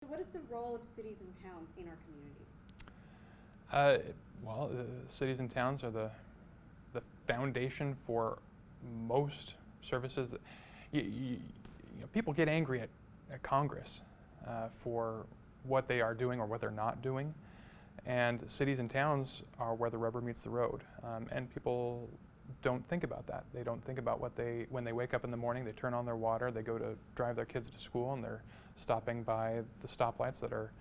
So what is the role of cities and towns in our communities? Well, cities and towns are the foundation for most services. That people get angry at Congress for what they are doing or what they're not doing, and cities and towns are where the rubber meets the road. And people don't think about that. They don't think about when they wake up in the morning, they turn on their water, they go to drive their kids to school, and they're stopping by the stoplights that are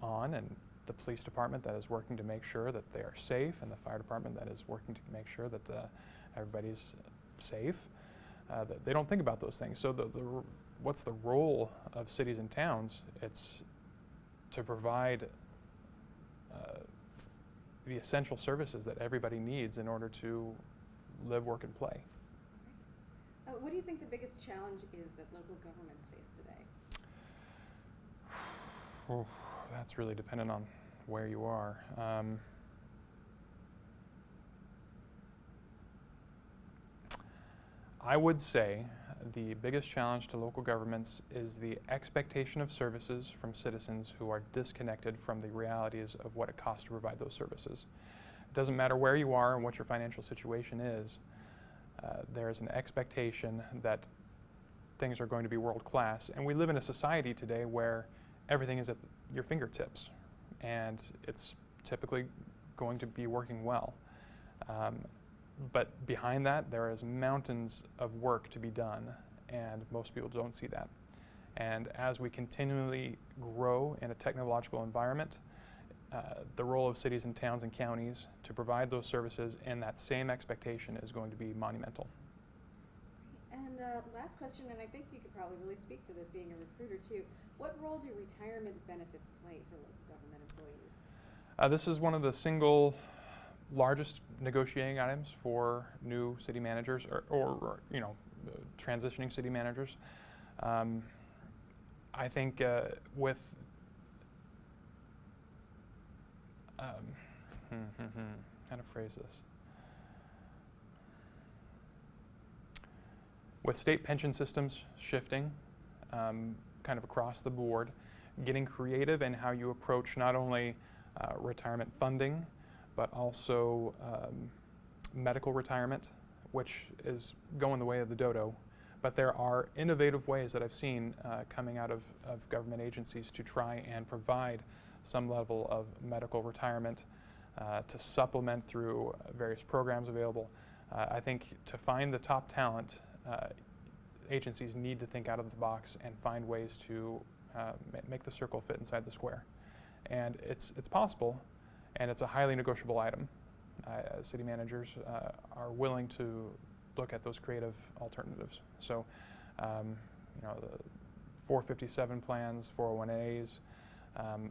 on, and the police department that is working to make sure that they are safe, and the fire department that is working to make sure that everybody's safe. They don't think about those things. So what's the role of cities and towns? It's to provide the essential services that everybody needs in order to live, work, and play. What do you think the biggest challenge is that local governments face today? Oh, that's really dependent on where you are. I would say the biggest challenge to local governments is the expectation of services from citizens who are disconnected from the realities of what it costs to provide those services. It doesn't matter where you are and what your financial situation is, there is an expectation that things are going to be world class. And we live in a society today where everything is at your fingertips, and it's typically going to be working well. But behind that, there is mountains of work to be done, and most people don't see that. And as we continually grow in a technological environment, the role of cities and towns and counties to provide those services and that same expectation is going to be monumental. And last question, and I think you could probably really speak to this being a recruiter too. What role do retirement benefits play for local government employees? This is one of the single largest negotiating items for new city managers or transitioning city managers. I think with how to phrase this? With state pension systems shifting kind of across the board, getting creative in how you approach not only retirement funding, but also medical retirement, which is going the way of the dodo. But there are innovative ways that I've seen coming out of government agencies to try and provide some level of medical retirement to supplement through various programs available. I think to find the top talent, agencies need to think out of the box and find ways to make the circle fit inside the square. And it's possible, and it's a highly negotiable item. City managers are willing to look at those creative alternatives. So, the 457 plans, 401As,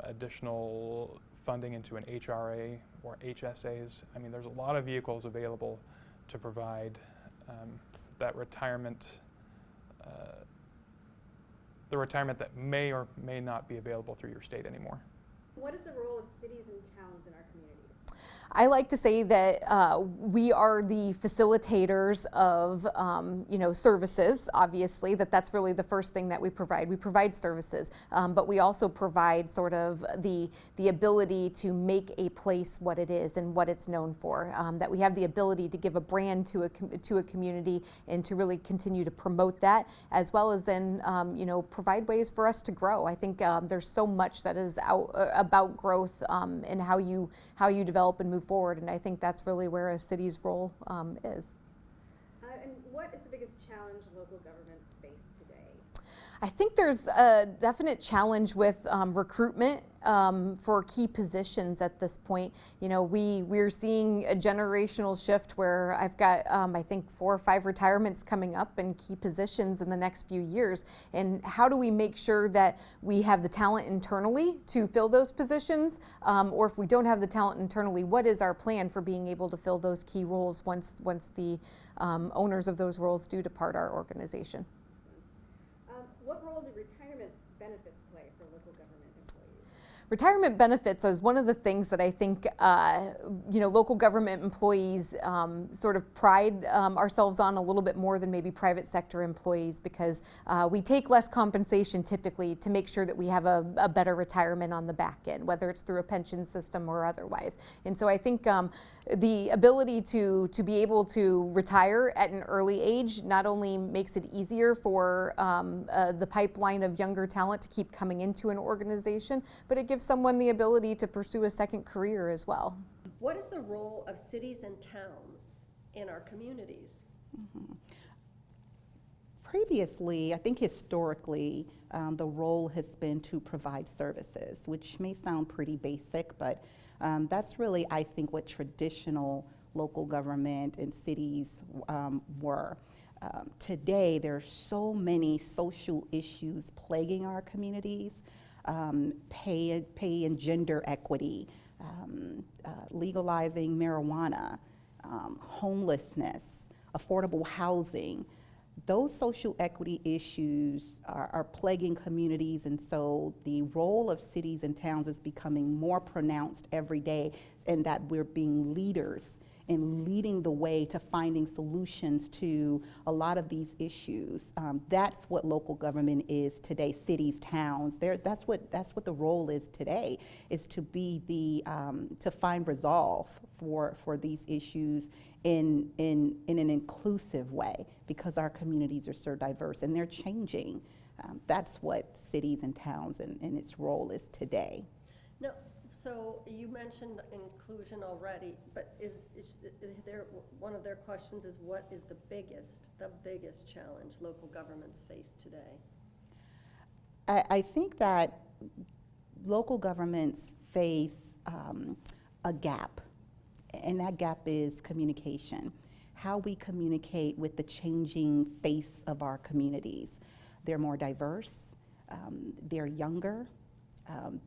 additional funding into an HRA or HSAs. I mean, there's a lot of vehicles available to provide that retirement, the retirement that may or may not be available through your state anymore. What is the role of cities and towns in our communities? I like to say that we are the facilitators of, services. Obviously, that's really the first thing that we provide. We provide services, but we also provide sort of the ability to make a place what it is and what it's known for. That we have the ability to give a brand to a community and to really continue to promote that, as well as then provide ways for us to grow. I think there's so much that is about growth and how you develop and move forward, and I think that's really where a city's role is. And what is the biggest challenge local governments face today? I think there's a definite challenge with recruitment for key positions at this point. We're seeing a generational shift where I've got, I think, 4 or 5 retirements coming up in key positions in the next few years. And how do we make sure that we have the talent internally to fill those positions? Or if we don't have the talent internally, what is our plan for being able to fill those key roles once the owners of those roles do depart our organization? What role do retirement benefits play for local government employees? Retirement benefits is one of the things that I think local government employees sort of pride ourselves on a little bit more than maybe private sector employees, because we take less compensation typically to make sure that we have a better retirement on the back end, whether it's through a pension system or otherwise. And so I think the ability to be able to retire at an early age not only makes it easier for the pipeline of younger talent to keep coming into an organization, but it gives someone the ability to pursue a second career as well. What is the role of cities and towns in our communities? Mm-hmm. Previously, I think historically, the role has been to provide services, which may sound pretty basic, but that's really, I think, what traditional local government and cities were. Today, there are so many social issues plaguing our communities. Pay and gender equity, legalizing marijuana, homelessness, affordable housing. Those social equity issues are plaguing communities, and so the role of cities and towns is becoming more pronounced every day, and that we're being leaders in leading the way to finding solutions to a lot of these issues. That's what local government is today, cities, towns. That's what the role is today, is to be to find resolve for these issues in an inclusive way, because our communities are so diverse and they're changing. That's what cities and towns and its role is today. No. So you mentioned inclusion already, but is there, one of their questions is, what is the biggest challenge local governments face today? I think that local governments face a gap, and that gap is communication. How we communicate with the changing face of our communities. They're more diverse, they're younger,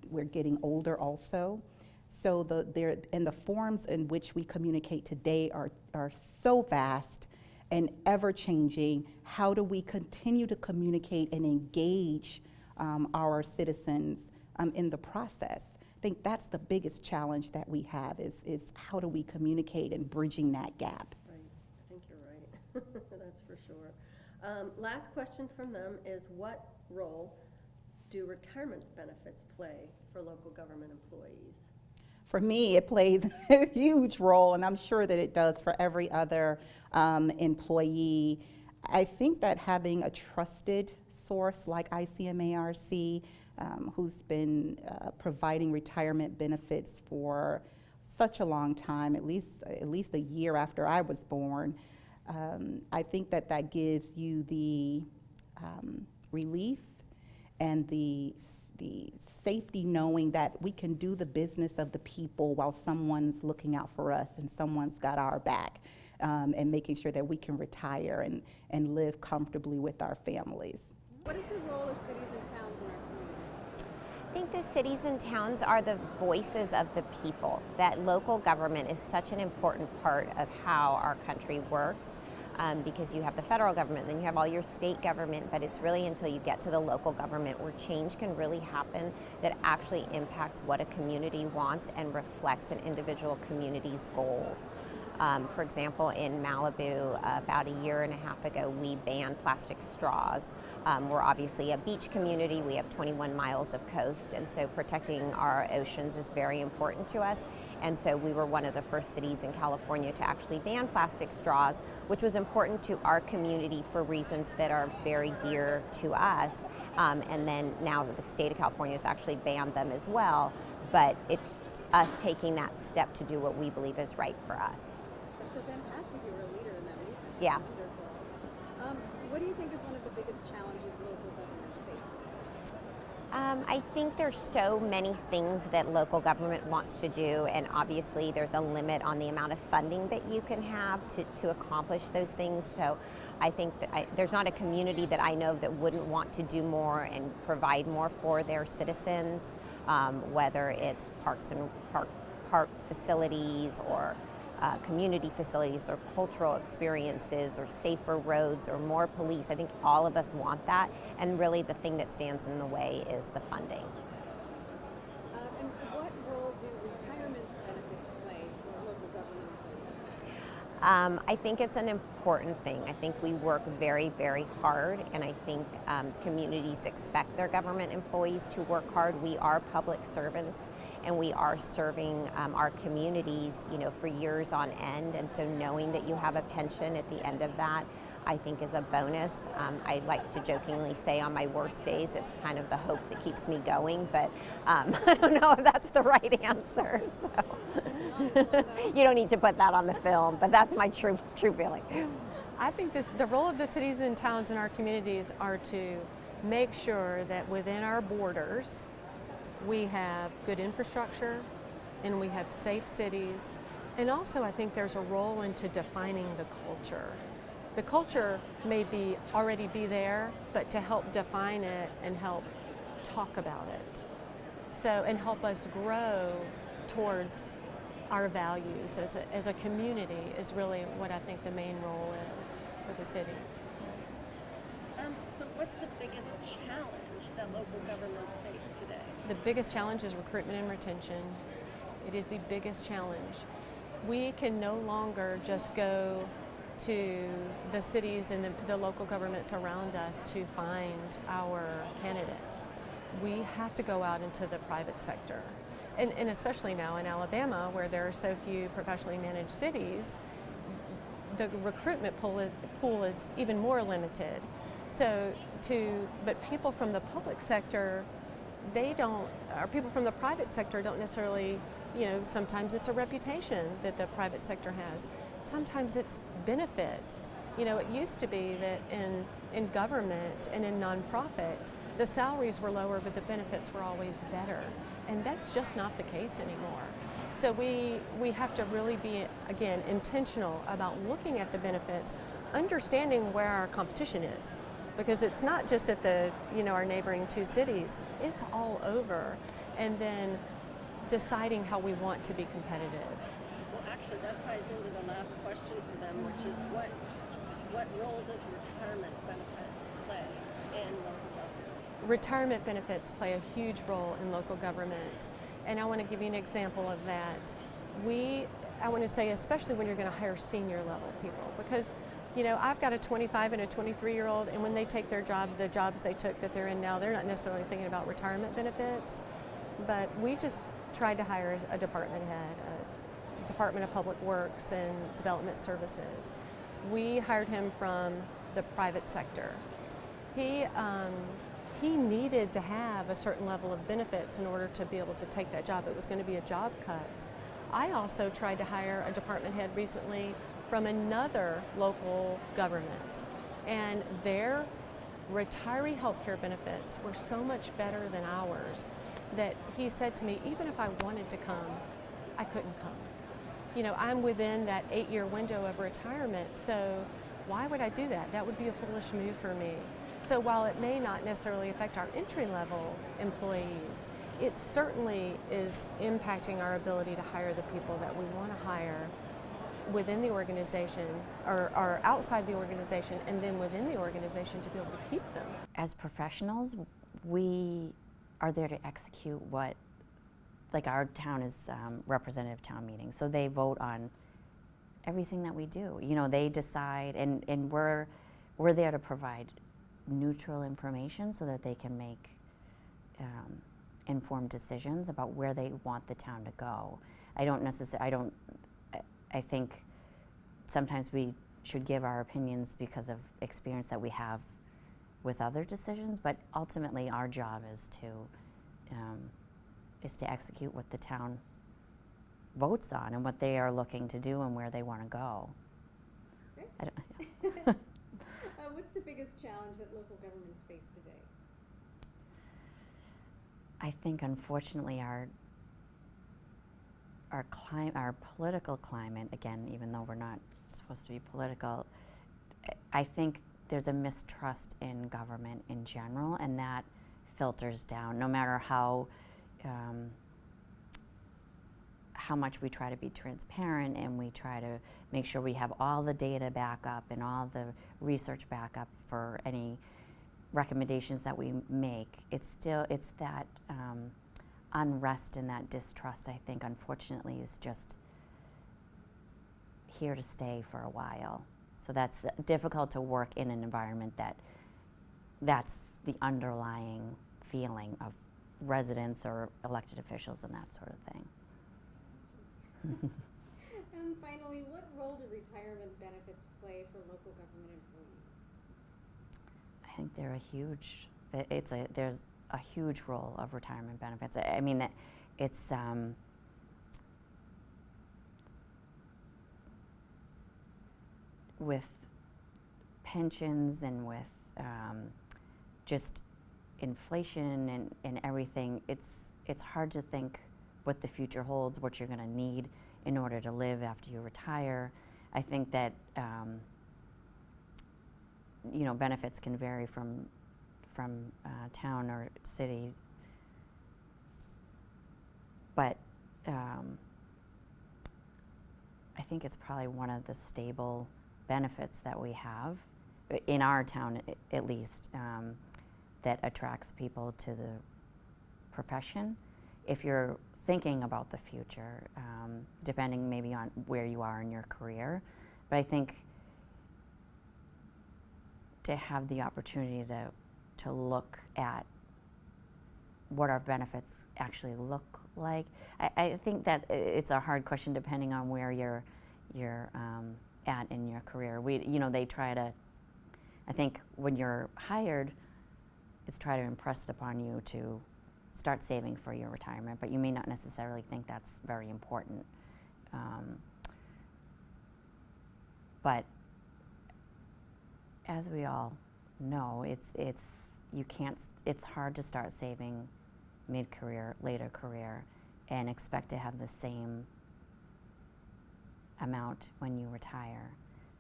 we're getting older also. So the forms in which we communicate today are so vast and ever changing. How do we continue to communicate and engage our citizens in the process? I think that's the biggest challenge that we have is how do we communicate and bridging that gap. Right, I think you're right, that's for sure. Last question from them is, what role do retirement benefits play for local government employees? For me, it plays a huge role, and I'm sure that it does for every other employee. I think that having a trusted source like ICMA RC, who's been providing retirement benefits for such a long time, at least a year after I was born, I think that gives you the relief and the safety knowing that we can do the business of the people while someone's looking out for us and someone's got our back, and making sure that we can retire and live comfortably with our families. What is the role of cities and towns in our communities? I think the cities and towns are the voices of the people. That local government is such an important part of how our country works. Because you have the federal government, then you have all your state government, but it's really until you get to the local government where change can really happen that actually impacts what a community wants and reflects an individual community's goals. For example, in Malibu, about a year and a half ago, we banned plastic straws. We're obviously a beach community. We have 21 miles of coast, and so protecting our oceans is very important to us. And so we were one of the first cities in California to actually ban plastic straws, which was important to our community for reasons that are very dear to us. And then now the state of California has actually banned them as well. But it's us taking that step to do what we believe is right for us. That's so fantastic. You were a leader in that movement. Yeah. Wonderful. What do you think is one of the biggest challenges local governments face today? I think there's so many things that local government wants to do, and obviously there's a limit on the amount of funding that you can have to accomplish those things. So I think that there's not a community that I know that wouldn't want to do more and provide more for their citizens, whether it's park facilities or community facilities or cultural experiences or safer roads or more police. I think all of us want that, and really the thing that stands in the way is the funding. I think it's an important thing. I think we work very, very hard, and I think communities expect their government employees to work hard. We are public servants, and we are serving our communities, for years on end. And so, knowing that you have a pension at the end of that, I think is a bonus. I like to jokingly say on my worst days, it's kind of the hope that keeps me going, but I don't know if that's the right answer. So. You don't need to put that on the film, but that's my true feeling. I think the role of the cities and towns in our communities are to make sure that within our borders we have good infrastructure and we have safe cities. And also I think there's a role into defining the culture. The culture may already be there, but to help define it and help talk about it. And help us grow towards our values as a community is really what I think the main role is for the cities. So what's the biggest challenge that local governments face today? The biggest challenge is recruitment and retention. It is the biggest challenge. We can no longer just go to the cities and the local governments around us to find our candidates. We have to go out into the private sector. And especially now in Alabama, where there are so few professionally managed cities, the recruitment pool is even more limited. But people from the public sector, people from the private sector don't necessarily, sometimes it's a reputation that the private sector has. Sometimes it's benefits. It used to be that in government and in nonprofit, the salaries were lower, but the benefits were always better. And that's just not the case anymore. So we have to really be, again, intentional about looking at the benefits, understanding where our competition is. Because it's not just at our neighboring two cities, it's all over. And then deciding how we want to be competitive. Well, actually, that ties into the last question for them, which is what role does retirement benefits play in local government? Retirement benefits play a huge role in local government. And I want to give you an example of that. I want to say, especially when you're going to hire senior level people, because I've got a 25 and a 23-year-old, and when they take the jobs they took that they're in now, they're not necessarily thinking about retirement benefits. But we just tried to hire a department head, a Department of Public Works and Development Services. We hired him from the private sector. He needed to have a certain level of benefits in order to be able to take that job. It was going to be a job cut. I also tried to hire a department head recently from another local government, and their retiree health care benefits were so much better than ours that he said to me, even if I wanted to come, I couldn't come. I'm within that 8-year window of retirement, so why would I do that? That would be a foolish move for me. So while it may not necessarily affect our entry-level employees, it certainly is impacting our ability to hire the people that we want to hire within the organization or outside the organization, and then within the organization to be able to keep them. As professionals, we are there to execute our town is representative town meeting, so they vote on everything that we do. They decide, and we're there to provide neutral information so that they can make informed decisions about where they want the town to go. I think sometimes we should give our opinions because of experience that we have with other decisions, but ultimately our job is to execute what the town votes on and what they are looking to do and where they want to go. Great. What's the biggest challenge that local governments face today? I think, unfortunately, our political climate, again, even though we're not supposed to be political, I think there's a mistrust in government in general, and that filters down. No matter how much we try to be transparent and we try to make sure we have all the data back up and all the research back up for any recommendations that we make, it's that unrest and that distrust, I think, unfortunately, is just, here to stay for a while. So that's difficult to work in an environment that's the underlying feeling of residents or elected officials and that sort of thing. And finally, what role do retirement benefits play for local government employees? I think they're there's a huge role of retirement benefits. I mean, it's with pensions and with just inflation and everything, it's hard to think what the future holds, what you're going to need in order to live after you retire. I think that benefits can vary from town or city, but I think it's probably one of the stable benefits that we have in our town, at least, that attracts people to the profession. If you're thinking about the future, depending maybe on where you are in your career, but I think to have the opportunity to look at what our benefits actually look like. I think that it's a hard question depending on where you're at in your career. They try to, I think when you're hired, it's try to impress upon you to start saving for your retirement, but you may not necessarily think that's very important. But as we all know, it's hard to start saving mid-career, later career, and expect to have the same amount when you retire.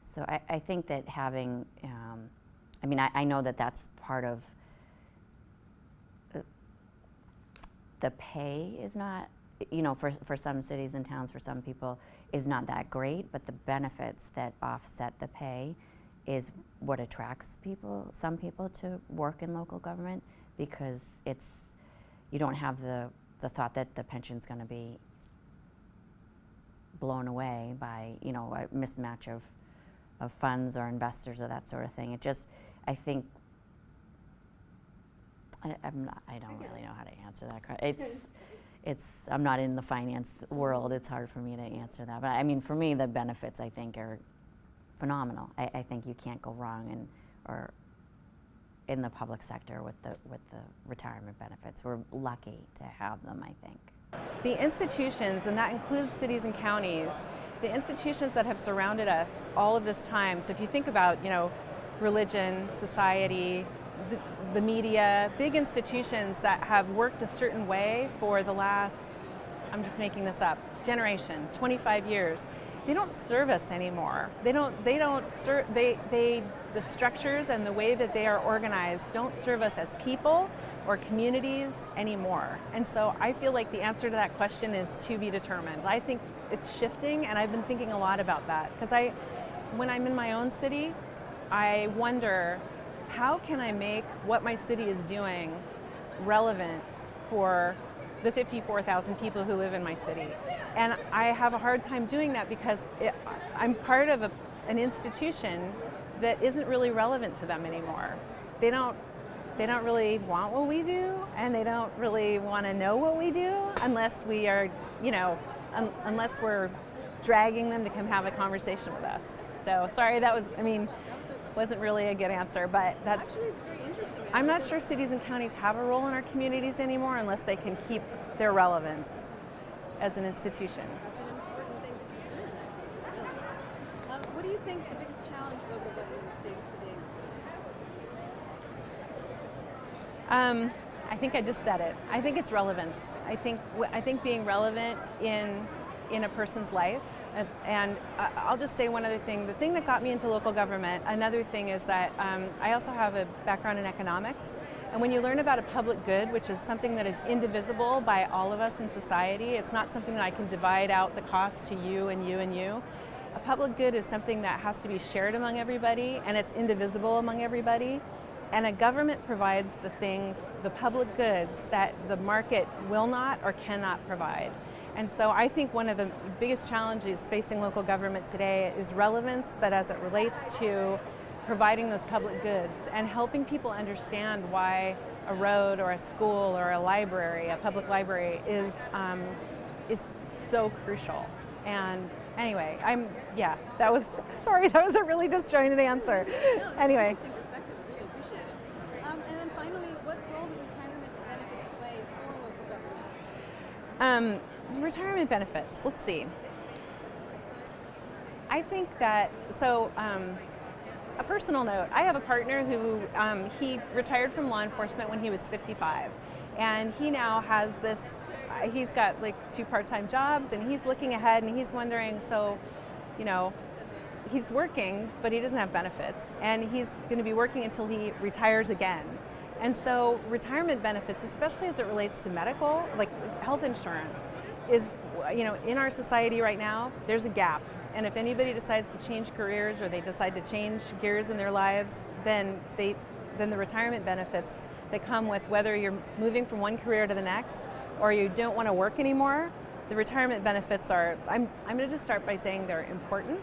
So I think that having, I know that that's part of the pay is not, for some cities and towns, for some people, is not that great, but the benefits that offset the pay is what attracts some people to work in local government, because you don't have the thought that the pension's going to be blown away by, a mismatch of funds or investors or that sort of thing. I think, I don't really know how to answer that. I'm not in the finance world. It's hard for me to answer that. But for me, the benefits I think are phenomenal. I think you can't go wrong in the public sector with the retirement benefits. We're lucky to have them, I think. The institutions, and that includes cities and counties, the institutions that have surrounded us all of this time. So if you think about, religion, society, the media, big institutions that have worked a certain way for the last, I'm just making this up, generation, 25 years, they don't serve us anymore. The structures and the way that they are organized don't serve us as people or communities anymore. And so I feel like the answer to that question is to be determined. I think it's shifting, and I've been thinking a lot about that, because when I'm in my own city, I wonder, how can I make what my city is doing relevant for the 54,000 people who live in my city? And I have a hard time doing that because I'm part of an institution that isn't really relevant to them anymore. They don't really want what we do, and they don't really want to know what we do unless we are, unless we're dragging them to come have a conversation with us. So sorry, wasn't really a good answer, but that's. Actually, it's very interesting. I'm not sure cities and counties have a role in our communities anymore unless they can keep their relevance as an institution. That's an important thing to consider, really. What do you think the biggest challenge local governments face today? I think I just said it. I think it's relevance. I think being relevant in a person's life. And I'll just say one other thing. The thing that got me into local government, another thing is that I also have a background in economics. And when you learn about a public good, which is something that is indivisible by all of us in society, it's not something that I can divide out the cost to you and you and you. A public good is something that has to be shared among everybody, and it's indivisible among everybody. And a government provides the things, the public goods, that the market will not or cannot provide. And so I think one of the biggest challenges facing local government today is relevance, but as it relates to providing those public goods and helping people understand why a road or a school or a library, a public library, is so crucial. And anyway, that was a really disjointed answer. Anyway. Interesting perspective. I really appreciate it. And then finally, what role do retirement benefits play for local government? Retirement benefits, let's see. I think that, a personal note, I have a partner who, he retired from law enforcement when he was 55. And he now has this, he's got like 2 part-time jobs, and he's looking ahead and he's wondering, he's working, but he doesn't have benefits. And he's gonna be working until he retires again. And so retirement benefits, especially as it relates to medical, like health insurance, is, in our society right now, there's a gap. And if anybody decides to change careers or they decide to change gears in their lives, then the retirement benefits that come with whether you're moving from one career to the next or you don't want to work anymore, the retirement benefits are, I'm going to just start by saying they're important,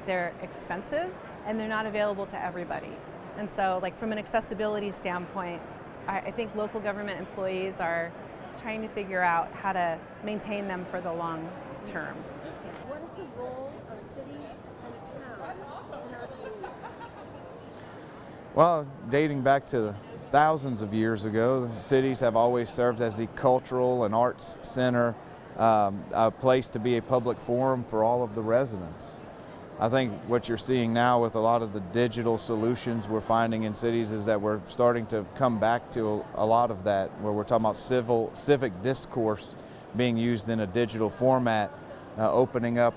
they're expensive, and they're not available to everybody. And so, like, from an accessibility standpoint, I think local government employees are trying to figure out how to maintain them for the long term. What is the role of cities and towns in our communities? Well, dating back to thousands of years ago, cities have always served as the cultural and arts center, a place to be a public forum for all of the residents. I think what you're seeing now with a lot of the digital solutions we're finding in cities is that we're starting to come back to a lot of that, where we're talking about civic discourse being used in a digital format, opening up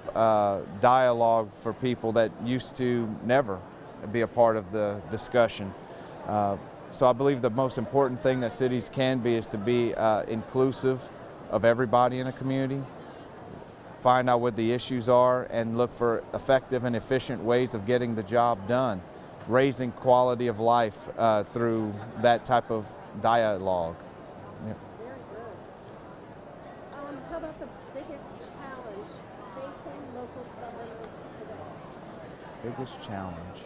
dialogue for people that used to never be a part of the discussion. So I believe the most important thing that cities can be is to be inclusive of everybody in a community, find out what the issues are, and look for effective and efficient ways of getting the job done, raising quality of life through that type of dialogue. Yeah. Very good. How about the biggest challenge facing local government today? Biggest challenge.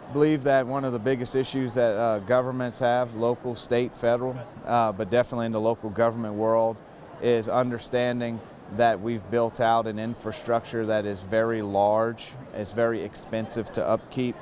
I believe that one of the biggest issues that governments have, local, state, federal, but definitely in the local government world, is understanding that we've built out an infrastructure that is very large, it's very expensive to upkeep.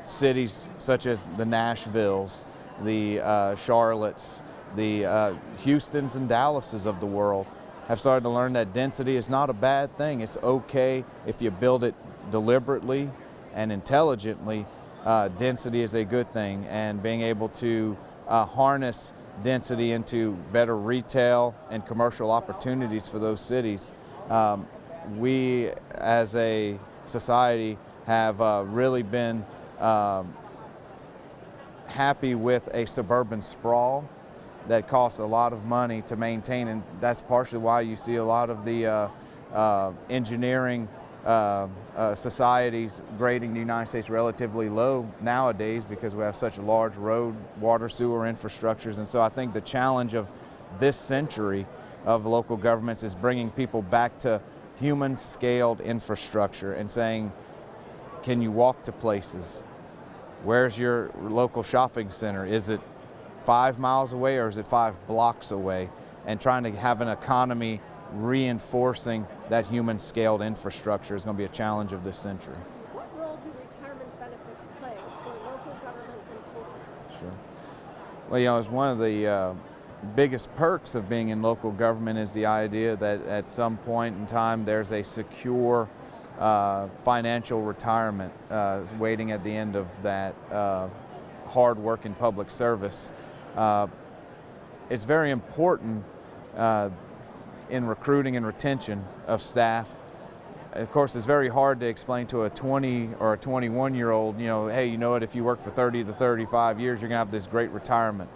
Cities such as the Nashvilles, the Charlottes, the Houstons and Dallases of the world have started to learn that density is not a bad thing. It's okay if you build it deliberately and intelligently. Density is a good thing, and being able to harness density into better retail and commercial opportunities for those cities. We as a society have really been happy with a suburban sprawl that costs a lot of money to maintain, and that's partially why you see a lot of the engineering societies grading the United States relatively low nowadays, because we have such a large road, water, sewer infrastructures. And so I think the challenge of this century of local governments is bringing people back to human-scaled infrastructure and saying, can you walk to places? Where's your local shopping center? Is it 5 miles away or is it 5 blocks away? And trying to have an economy reinforcing that human-scaled infrastructure is going to be a challenge of this century. What role do retirement benefits play for local government employees? Sure. Well, as one of the biggest perks of being in local government is the idea that at some point in time there's a secure financial retirement waiting at the end of that hard work in public service. It's very important in recruiting and retention of staff. Of course, it's very hard to explain to a 20 or a 21-year-old, hey, you know what, if you work for 30 to 35 years, you're gonna have this great retirement.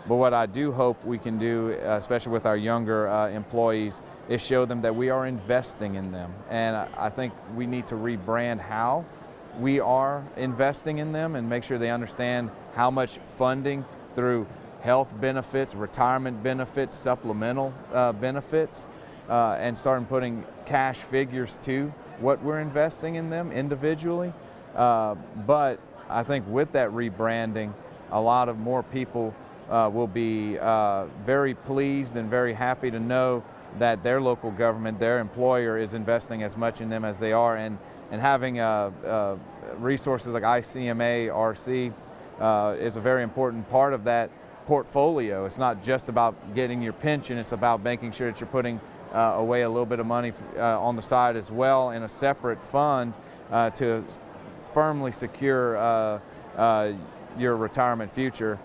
But what I do hope we can do, especially with our younger employees, is show them that we are investing in them. And I think we need to rebrand how we are investing in them and make sure they understand how much funding through health benefits, retirement benefits, supplemental benefits, and starting putting cash figures to what we're investing in them individually. But I think with that rebranding, a lot of more people will be very pleased and very happy to know that their local government, their employer, is investing as much in them as they are, and having resources like ICMA RC is a very important part of that portfolio. It's not just about getting your pension, it's about making sure that you're putting away a little bit of money on the side as well in a separate fund to firmly secure your retirement future.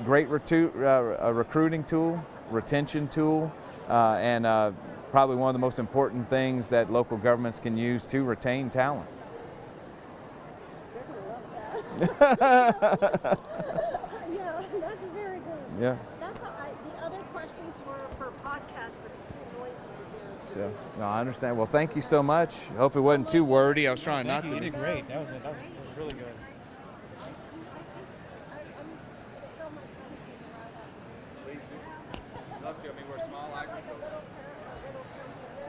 Great recruiting tool, retention tool, and probably one of the most important things that local governments can use to retain talent. They're gonna love that. Yeah, that's very good. Yeah. That's all right. The other questions were for podcast, but it's too noisy in here. So, no, I understand. Well, thank you so much. Hope it wasn't too wordy. I was trying not to. You did great. That was really good. Love to. I mean, we're a small agriculture.